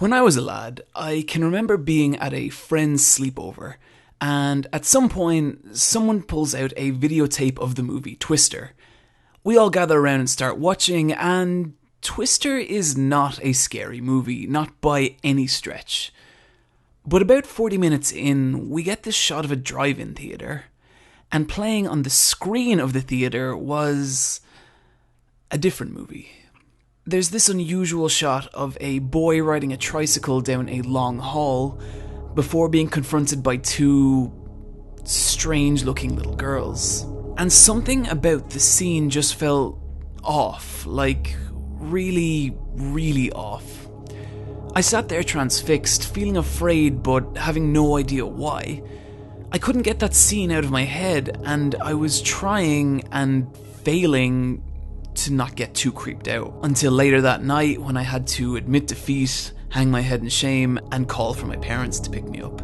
When I was a lad, I can remember being at a friend's sleepover, and at some point, someone pulls out a videotape of the movie Twister. We all gather around and start watching, and Twister is not a scary movie, not by any stretch. But about 40 minutes in, we get this shot of a drive-in theatre, and playing on the screen of the theatre was a different movie. There's this unusual shot of a boy riding a tricycle down a long hall before being confronted by two strange-looking little girls. And something about the scene just felt off, like really, really off. I sat there transfixed, feeling afraid but having no idea why. I couldn't get that scene out of my head, and I was trying and failing to not get too creeped out. Until later that night when I had to admit defeat, hang my head in shame, and call for my parents to pick me up.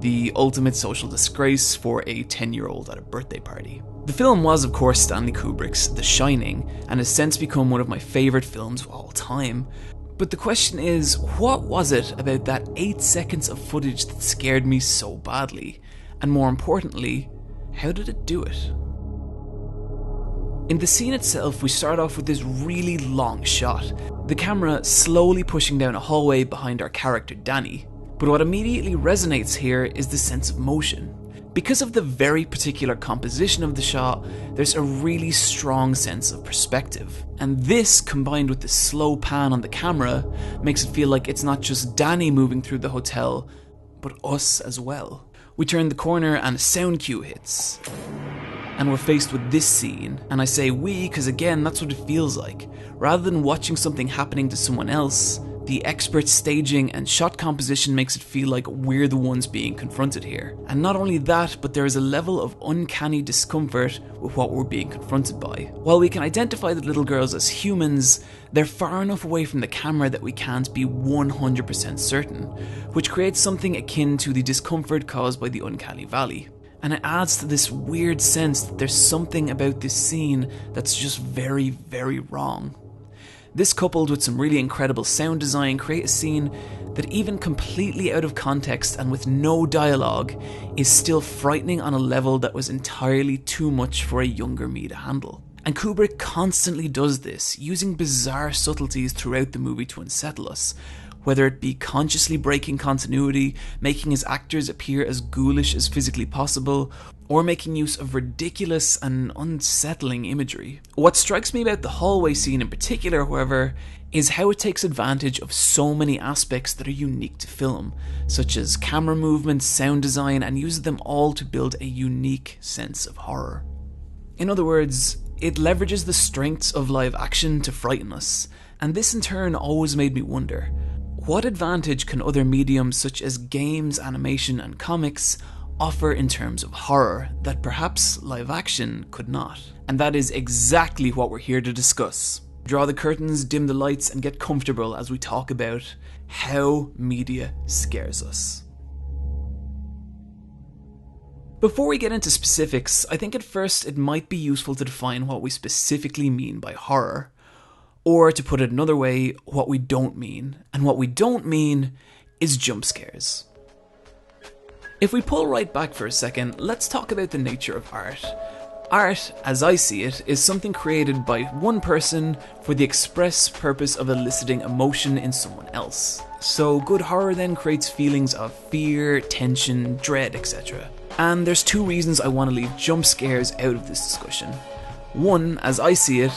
The ultimate social disgrace for a 10-year-old at a birthday party. The film was, of course, Stanley Kubrick's The Shining, and has since become one of my favourite films of all time. But the question is, what was it about that 8 seconds of footage that scared me so badly? And more importantly, how did it do it? In the scene itself, we start off with this really long shot, the camera slowly pushing down a hallway behind our character Danny. But what immediately resonates here is the sense of motion. Because of the very particular composition of the shot, there's a really strong sense of perspective. And this, combined with the slow pan on the camera, makes it feel like it's not just Danny moving through the hotel, but us as well. We turn the corner and a sound cue hits. And we're faced with this scene, and I say we because again, that's what it feels like. Rather than watching something happening to someone else, the expert staging and shot composition makes it feel like we're the ones being confronted here. And not only that, but there is a level of uncanny discomfort with what we're being confronted by. While we can identify the little girls as humans, they're far enough away from the camera that we can't be 100% certain, which creates something akin to the discomfort caused by the uncanny valley. And it adds to this weird sense that there's something about this scene that's just very, very wrong. This, coupled with some really incredible sound design, create a scene that, even completely out of context and with no dialogue, is still frightening on a level that was entirely too much for a younger me to handle. And Kubrick constantly does this, using bizarre subtleties throughout the movie to unsettle us, whether it be consciously breaking continuity, making his actors appear as ghoulish as physically possible, or making use of ridiculous and unsettling imagery. What strikes me about the hallway scene in particular, however, is how it takes advantage of so many aspects that are unique to film, such as camera movement, sound design, and uses them all to build a unique sense of horror. In other words, it leverages the strengths of live action to frighten us, and this in turn always made me wonder, what advantage can other mediums such as games, animation, and comics offer in terms of horror that perhaps live action could not? And that is exactly what we're here to discuss. Draw the curtains, dim the lights, and get comfortable as we talk about how media scares us. Before we get into specifics, I think at first it might be useful to define what we specifically mean by horror. Or, to put it another way, what we don't mean. And what we don't mean is jump scares. If we pull right back for a second, let's talk about the nature of art. Art, as I see it, is something created by one person for the express purpose of eliciting emotion in someone else. So good horror then creates feelings of fear, tension, dread, etc. And there's two reasons I want to leave jump scares out of this discussion. One, as I see it,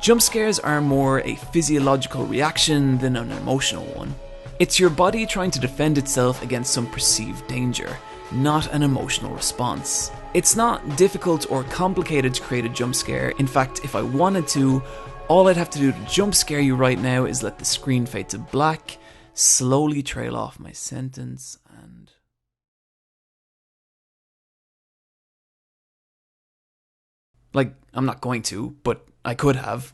jump scares are more a physiological reaction than an emotional one. It's your body trying to defend itself against some perceived danger, not an emotional response. It's not difficult or complicated to create a jump scare. In fact, if I wanted to, all I'd have to do to jump scare you right now is let the screen fade to black, slowly trail off my sentence, and... Like, I'm not going to, but I could have.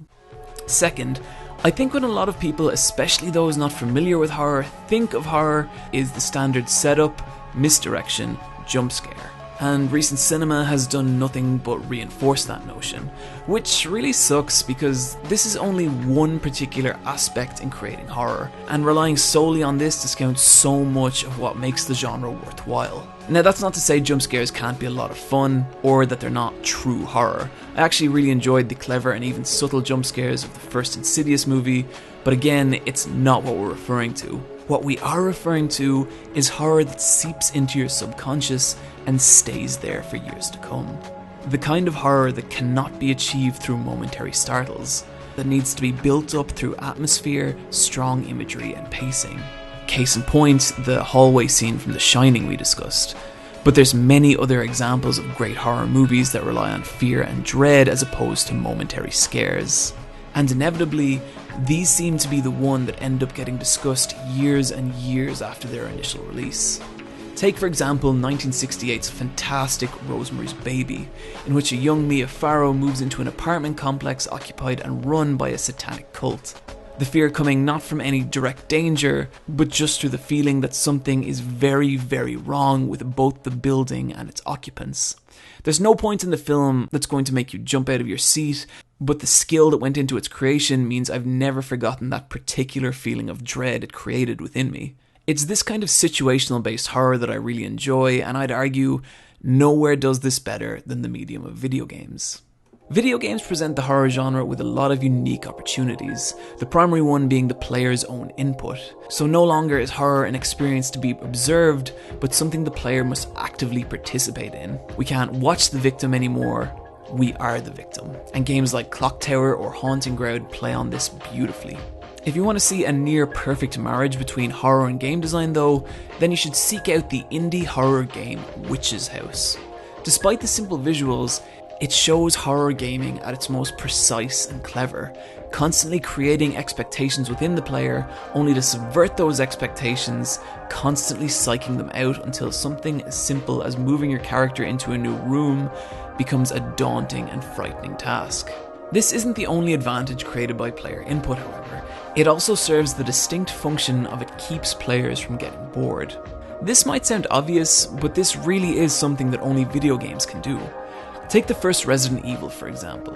Second, I think when a lot of people, especially those not familiar with horror, think of horror is the standard setup, misdirection, jump scare. and recent cinema has done nothing but reinforce that notion, which really sucks because this is only one particular aspect in creating horror, and relying solely on this discounts so much of what makes the genre worthwhile. Now, that's not to say jump scares can't be a lot of fun, or that they're not true horror. I actually really enjoyed the clever and even subtle jump scares of the first Insidious movie, but again, it's not what we're referring to. What we are referring to is horror that seeps into your subconscious and stays there for years to come. The kind of horror that cannot be achieved through momentary startles, that needs to be built up through atmosphere, strong imagery and pacing. Case in point, the hallway scene from The Shining we discussed. But there's many other examples of great horror movies that rely on fear and dread as opposed to momentary scares. And inevitably, these seem to be the one that end up getting discussed years and years after their initial release. Take for example 1968's fantastic Rosemary's Baby, in which a young Mia Farrow moves into an apartment complex occupied and run by a satanic cult. The fear coming not from any direct danger, but just through the feeling that something is very, very wrong with both the building and its occupants. There's no point in the film that's going to make you jump out of your seat, but the skill that went into its creation means I've never forgotten that particular feeling of dread it created within me. It's this kind of situational based horror that I really enjoy, and I'd argue nowhere does this better than the medium of video games. Video games present the horror genre with a lot of unique opportunities, the primary one being the player's own input. So no longer is horror an experience to be observed, but something the player must actively participate in. We can't watch the victim anymore, we are the victim. And games like Clock Tower or Haunting Ground play on this beautifully. If you want to see a near perfect marriage between horror and game design though, then you should seek out the indie horror game Witch's House. Despite the simple visuals, it shows horror gaming at its most precise and clever, constantly creating expectations within the player, only to subvert those expectations, constantly psyching them out until something as simple as moving your character into a new room becomes a daunting and frightening task. This isn't the only advantage created by player input, however. It also serves the distinct function of it keeps players from getting bored. This might sound obvious, but this really is something that only video games can do. Take the first Resident Evil for example,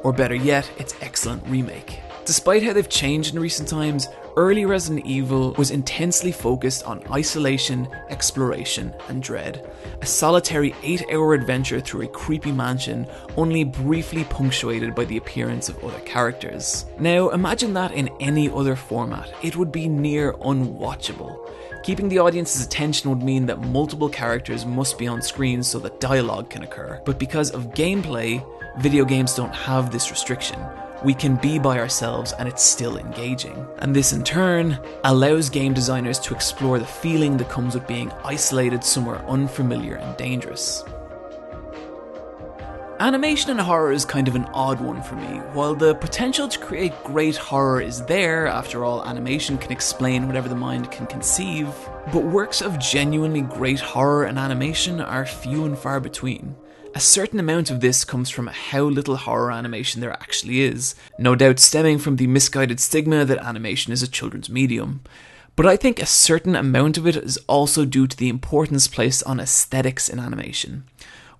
or better yet, its excellent remake. Despite how they've changed in recent times, early Resident Evil was intensely focused on isolation, exploration, and dread. A solitary 8-hour adventure through a creepy mansion, only briefly punctuated by the appearance of other characters. Now imagine that in any other format, it would be near unwatchable. Keeping the audience's attention would mean that multiple characters must be on screen so that dialogue can occur. But because of gameplay, video games don't have this restriction. We can be by ourselves and it's still engaging. And this in turn allows game designers to explore the feeling that comes with being isolated somewhere unfamiliar and dangerous. Animation in horror is kind of an odd one for me. While the potential to create great horror is there, after all, animation can explain whatever the mind can conceive, but works of genuinely great horror and animation are few and far between. A certain amount of this comes from how little horror animation there actually is, no doubt stemming from the misguided stigma that animation is a children's medium. But I think a certain amount of it is also due to the importance placed on aesthetics in animation.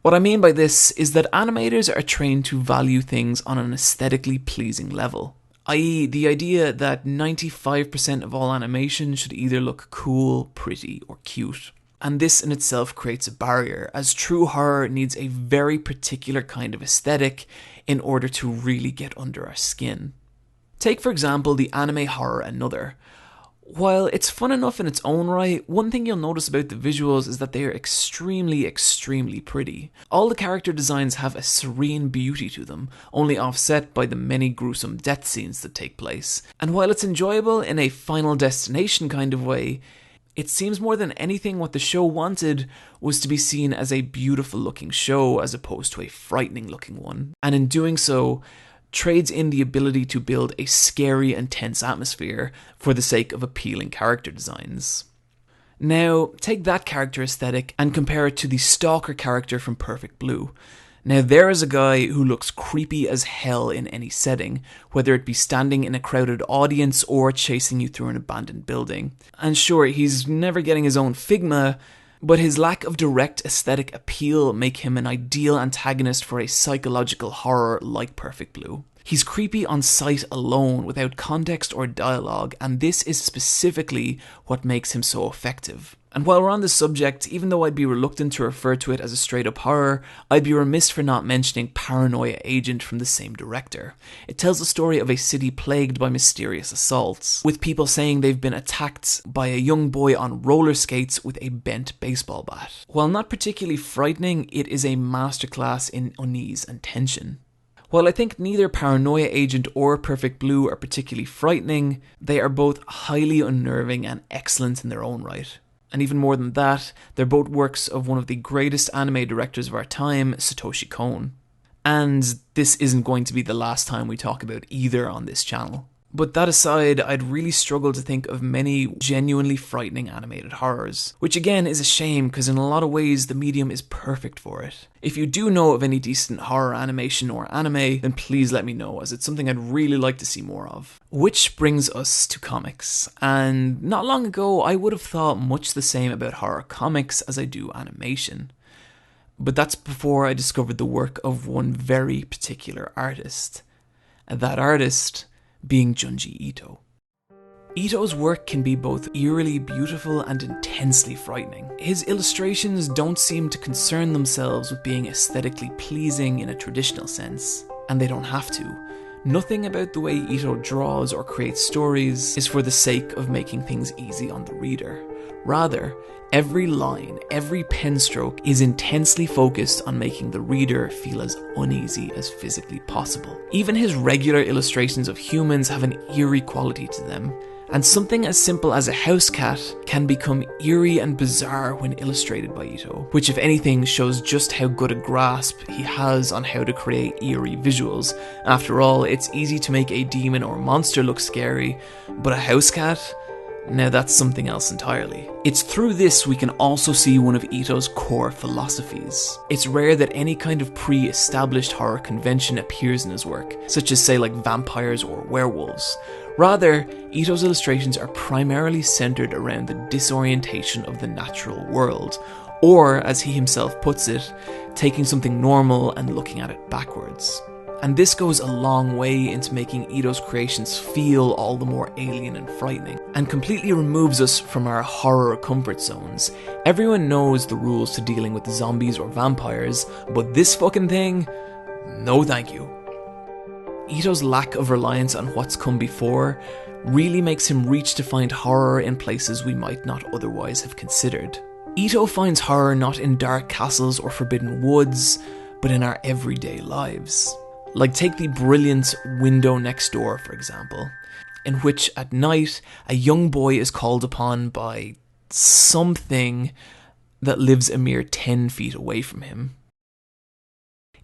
What I mean by this is that animators are trained to value things on an aesthetically pleasing level, i.e. the idea that 95% of all animation should either look cool, pretty, or cute. And this in itself creates a barrier, as true horror needs a very particular kind of aesthetic in order to really get under our skin. Take for example the anime horror Another. While it's fun enough in its own right, one thing you'll notice about the visuals is that they are extremely pretty. All the character designs have a serene beauty to them, only offset by the many gruesome death scenes that take place. And while it's enjoyable in a Final Destination kind of way, it seems more than anything what the show wanted was to be seen as a beautiful looking show as opposed to a frightening looking one. And in doing so, trades in the ability to build a scary and tense atmosphere for the sake of appealing character designs. Now, take that character aesthetic and compare it to the Stalker character from Perfect Blue. Now there is a guy who looks creepy as hell in any setting, whether it be standing in a crowded audience or chasing you through an abandoned building. And sure, he's never getting his own Figma, But his lack of direct aesthetic appeal make him an ideal antagonist for a psychological horror like Perfect Blue. He's creepy on sight alone without context or dialogue, and this is specifically what makes him so effective. And while we're on the subject, even though I'd be reluctant to refer to it as a straight up horror, I'd be remiss for not mentioning Paranoia Agent from the same director. It tells the story of a city plagued by mysterious assaults, with people saying they've been attacked by a young boy on roller skates with a bent baseball bat. While not particularly frightening, it is a masterclass in unease and tension. While I think neither Paranoia Agent or Perfect Blue are particularly frightening, they are both highly unnerving and excellent in their own right. And even more than that, they're both works of one of the greatest anime directors of our time, Satoshi Kon. And this isn't going to be the last time we talk about either on this channel. But that aside, I'd really struggle to think of many genuinely frightening animated horrors, which again is a shame because in a lot of ways the medium is perfect for it. If you do know of any decent horror animation or anime, then please let me know, as it's something I'd really like to see more of. Which brings us to comics, and not long ago I would have thought much the same about horror comics as I do animation. But that's before I discovered the work of one very particular artist. And that artist being Junji Ito. Ito's work can be both eerily beautiful and intensely frightening. His illustrations don't seem to concern themselves with being aesthetically pleasing in a traditional sense, and they don't have to. Nothing about the way Ito draws or creates stories is for the sake of making things easy on the reader. Rather, every line, every pen stroke is intensely focused on making the reader feel as uneasy as physically possible. Even his regular illustrations of humans have an eerie quality to them, and something as simple as a house cat can become eerie and bizarre when illustrated by Ito, which if anything shows just how good a grasp he has on how to create eerie visuals. After all, it's easy to make a demon or monster look scary, but a house cat? Now that's something else entirely. It's through this we can also see one of Ito's core philosophies. It's rare that any kind of pre-established horror convention appears in his work, such as say like vampires or werewolves. Rather, Ito's illustrations are primarily centered around the disorientation of the natural world, or as he himself puts it, taking something normal and looking at it backwards. And this goes a long way into making Ito's creations feel all the more alien and frightening, and completely removes us from our horror comfort zones. Everyone knows the rules to dealing with zombies or vampires, but this fucking thing? No thank you. Ito's lack of reliance on what's come before really makes him reach to find horror in places we might not otherwise have considered. Ito finds horror not in dark castles or forbidden woods, but in our everyday lives. Like take the brilliant Window Next Door, for example, in which at night a young boy is called upon by something that lives a mere 10 feet away from him.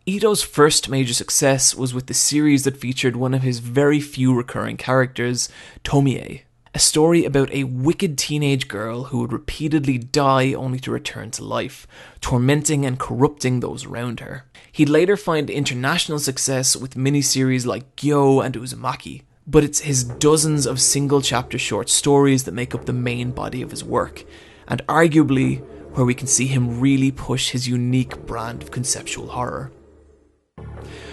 Ito's first major success was with the series that featured one of his very few recurring characters, Tomie, a story about a wicked teenage girl who would repeatedly die only to return to life, tormenting and corrupting those around her. He'd later find international success with miniseries like Gyo and Uzumaki, but it's his dozens of single-chapter short stories that make up the main body of his work, and arguably where we can see him really push his unique brand of conceptual horror.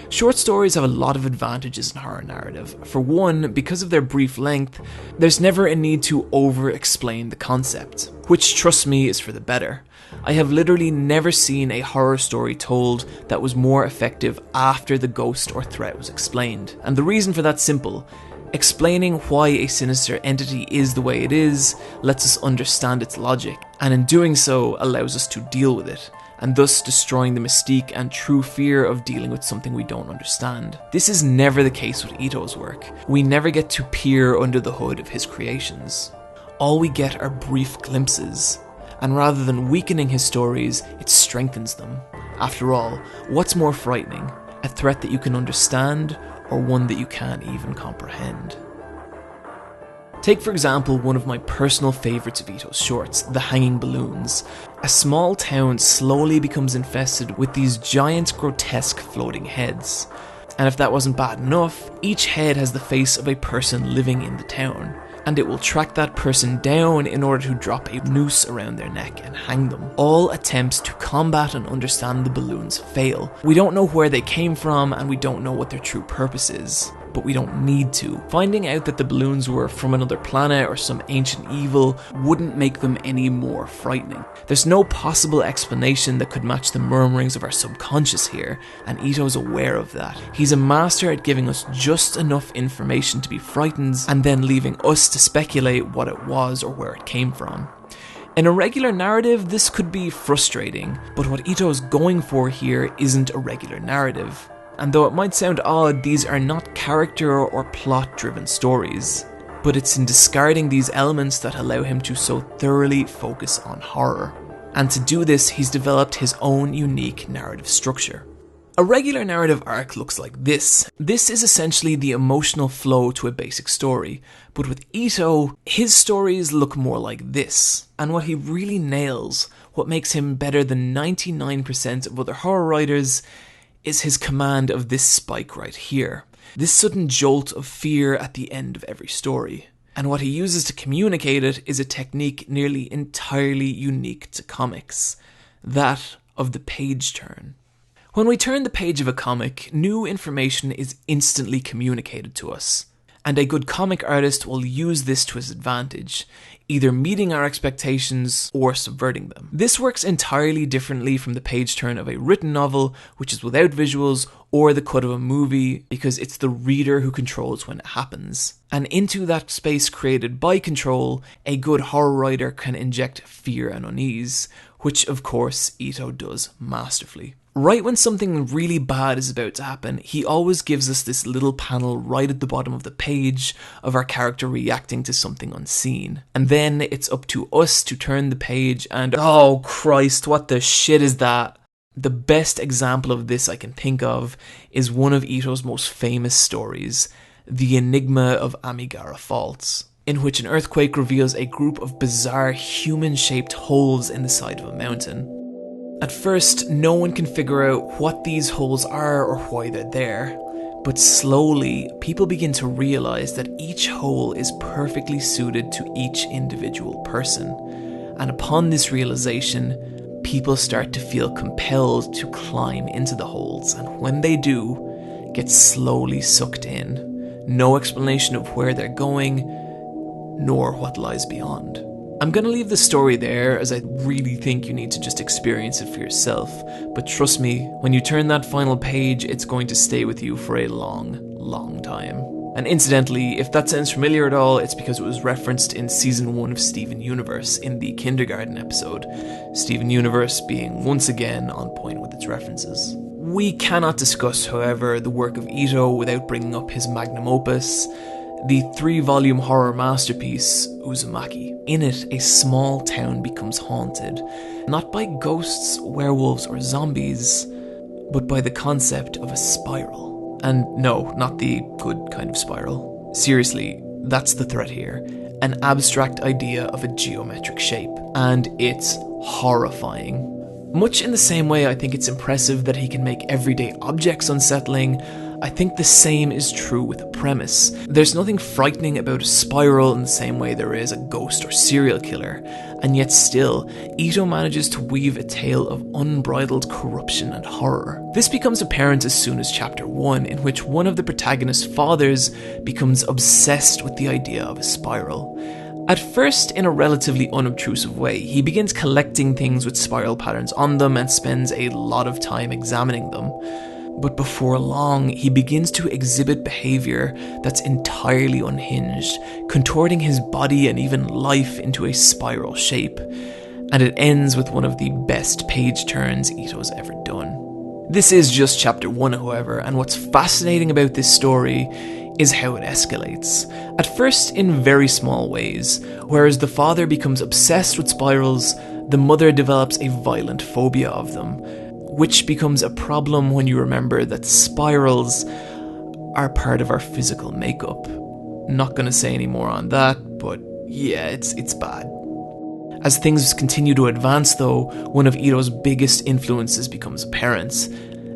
Short stories have a lot of advantages in horror narrative. For one, because of their brief length, there's never a need to over-explain the concept, which, trust me, is for the better. I have literally never seen a horror story told that was more effective after the ghost or threat was explained. And the reason for that's simple. Explaining why a sinister entity is the way it is lets us understand its logic, and in doing so allows us to deal with it, and thus destroying the mystique and true fear of dealing with something we don't understand. This is never the case with Ito's work. We never get to peer under the hood of his creations. All we get are brief glimpses, and rather than weakening his stories, it strengthens them. After all, what's more frightening? A threat that you can understand, or one that you can't even comprehend? Take for example one of my personal favourites of Ito's shorts, The Hanging Balloons. A small town slowly becomes infested with these giant grotesque floating heads. And if that wasn't bad enough, each head has the face of a person living in the town. and it will track that person down in order to drop a noose around their neck and hang them. All attempts to combat and understand the balloons fail. We don't know where they came from, and we don't know what their true purpose is. But we don't need to. Finding out that the balloons were from another planet or some ancient evil wouldn't make them any more frightening. There's no possible explanation that could match the murmurings of our subconscious here, and Ito's aware of that. He's a master at giving us just enough information to be frightened, and then leaving us to speculate what it was or where it came from. In a regular narrative, this could be frustrating, but what Ito's going for here isn't a regular narrative. And though it might sound odd, these are not character or plot-driven stories. But it's in discarding these elements that allow him to so thoroughly focus on horror. And to do this, he's developed his own unique narrative structure. A regular narrative arc looks like this. This is essentially the emotional flow to a basic story. But with Ito, his stories look more like this. And what he really nails, what makes him better than 99% of other horror writers, is his command of this spike right here. This sudden jolt of fear at the end of every story. And what he uses to communicate it is a technique nearly entirely unique to comics. That of the page turn. When we turn the page of a comic, new information is instantly communicated to us. And a good comic artist will use this to his advantage, either meeting our expectations or subverting them. This works entirely differently from the page turn of a written novel, which is without visuals, or the cut of a movie, because it's the reader who controls when it happens. And into that space created by control, a good horror writer can inject fear and unease, which of course Ito does masterfully. Right when something really bad is about to happen, he always gives us this little panel right at the bottom of the page of our character reacting to something unseen. And then it's up to us to turn the page and, oh Christ, what the shit is that? The best example of this I can think of is one of Ito's most famous stories, The Enigma of Megara Falls, in which an earthquake reveals a group of bizarre human-shaped holes in the side of a mountain. At first, no one can figure out what these holes are or why they're there, but slowly, people begin to realize that each hole is perfectly suited to each individual person. And upon this realization, people start to feel compelled to climb into the holes, and when they do, get slowly sucked in. No explanation of where they're going, nor what lies beyond. I'm going to leave the story there, as I really think you need to just experience it for yourself, but trust me, when you turn that final page, it's going to stay with you for a long, long time. And incidentally, if that sounds familiar at all, it's because it was referenced in Season 1 of Steven Universe in the kindergarten episode, Steven Universe being once again on point with its references. We cannot discuss, however, the work of Ito without bringing up his magnum opus, the 3-volume horror masterpiece, Uzumaki. In it, a small town becomes haunted, not by ghosts, werewolves, or zombies, but by the concept of a spiral. And no, not the good kind of spiral. Seriously, that's the threat here. An abstract idea of a geometric shape. And it's horrifying. Much in the same way I think it's impressive that he can make everyday objects unsettling, I think the same is true with a premise. There's nothing frightening about a spiral in the same way there is a ghost or serial killer, and yet still, Ito manages to weave a tale of unbridled corruption and horror. This becomes apparent as soon as chapter 1, in which one of the protagonist's fathers becomes obsessed with the idea of a spiral. At first, in a relatively unobtrusive way, he begins collecting things with spiral patterns on them and spends a lot of time examining them. But before long, he begins to exhibit behaviour that's entirely unhinged, contorting his body and even life into a spiral shape. And it ends with one of the best page turns Ito's ever done. This is just chapter 1, however, and what's fascinating about this story is how it escalates. At first in very small ways, whereas the father becomes obsessed with spirals, the mother develops a violent phobia of them, which becomes a problem when you remember that spirals are part of our physical makeup. Not gonna say any more on that, but yeah, it's bad. As things continue to advance though, one of Ito's biggest influences becomes apparent,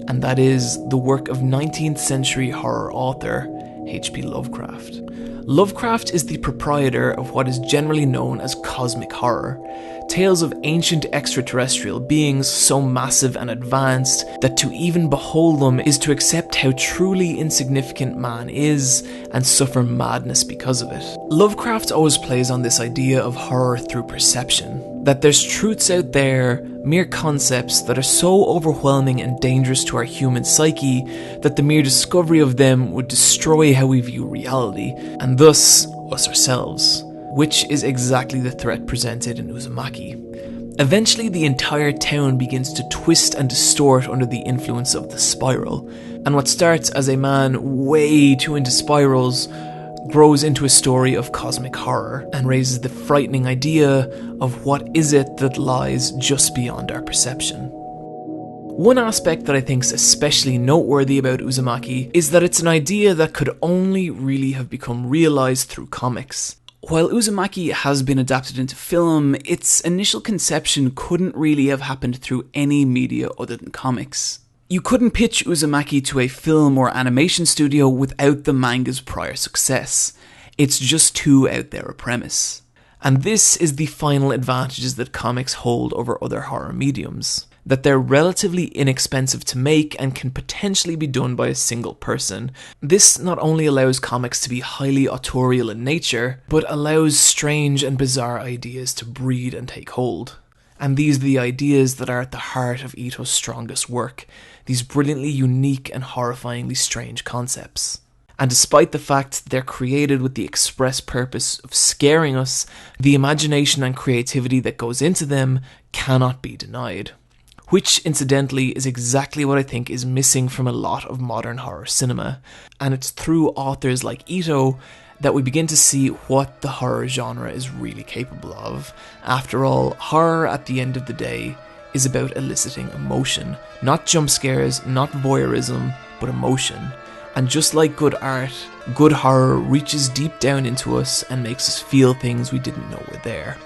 and that is the work of 19th century horror author H.P. Lovecraft. Lovecraft is the proprietor of what is generally known as cosmic horror, tales of ancient extraterrestrial beings so massive and advanced that to even behold them is to accept how truly insignificant man is and suffer madness because of it. Lovecraft always plays on this idea of horror through perception, that there's truths out there, mere concepts that are so overwhelming and dangerous to our human psyche that the mere discovery of them would destroy how we view reality, and thus us ourselves, which is exactly the threat presented in Uzumaki. Eventually, the entire town begins to twist and distort under the influence of the spiral, and what starts as a man way too into spirals grows into a story of cosmic horror and raises the frightening idea of what is it that lies just beyond our perception. One aspect that I think is especially noteworthy about Uzumaki is that it's an idea that could only really have become realised through comics. While Uzumaki has been adapted into film, its initial conception couldn't really have happened through any media other than comics. You couldn't pitch Uzumaki to a film or animation studio without the manga's prior success. It's just too out there a premise. And this is the final advantages that comics hold over other horror mediums. That they're relatively inexpensive to make and can potentially be done by a single person. This not only allows comics to be highly authorial in nature, but allows strange and bizarre ideas to breed and take hold. And these are the ideas that are at the heart of Ito's strongest work, these brilliantly unique and horrifyingly strange concepts. And despite the fact they're created with the express purpose of scaring us, the imagination and creativity that goes into them cannot be denied. Which, incidentally, is exactly what I think is missing from a lot of modern horror cinema, and it's through authors like Ito that we begin to see what the horror genre is really capable of. After all, horror at the end of the day is about eliciting emotion, not jump scares, not voyeurism, but emotion. And just like good art, good horror reaches deep down into us and makes us feel things we didn't know were there.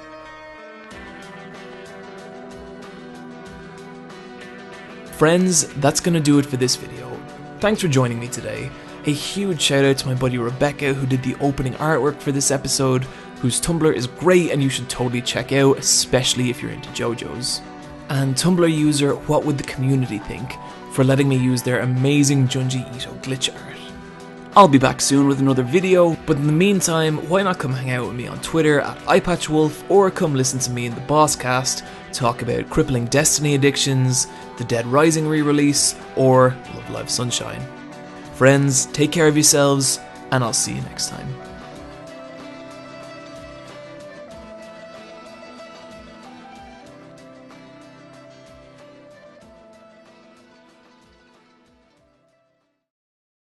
Friends, that's going to do it for this video. Thanks for joining me today. A huge shout out to my buddy Rebecca who did the opening artwork for this episode, whose Tumblr is great and you should totally check out, especially if you're into JoJo's. And Tumblr user What Would the Community Think for letting me use their amazing Junji Ito glitch art. I'll be back soon with another video, but in the meantime, why not come hang out with me on Twitter at iPatchWolf, or come listen to me in the Bosscast talk about crippling Destiny addictions, the Dead Rising re-release, or Love Live Sunshine. Friends, take care of yourselves, and I'll see you next time.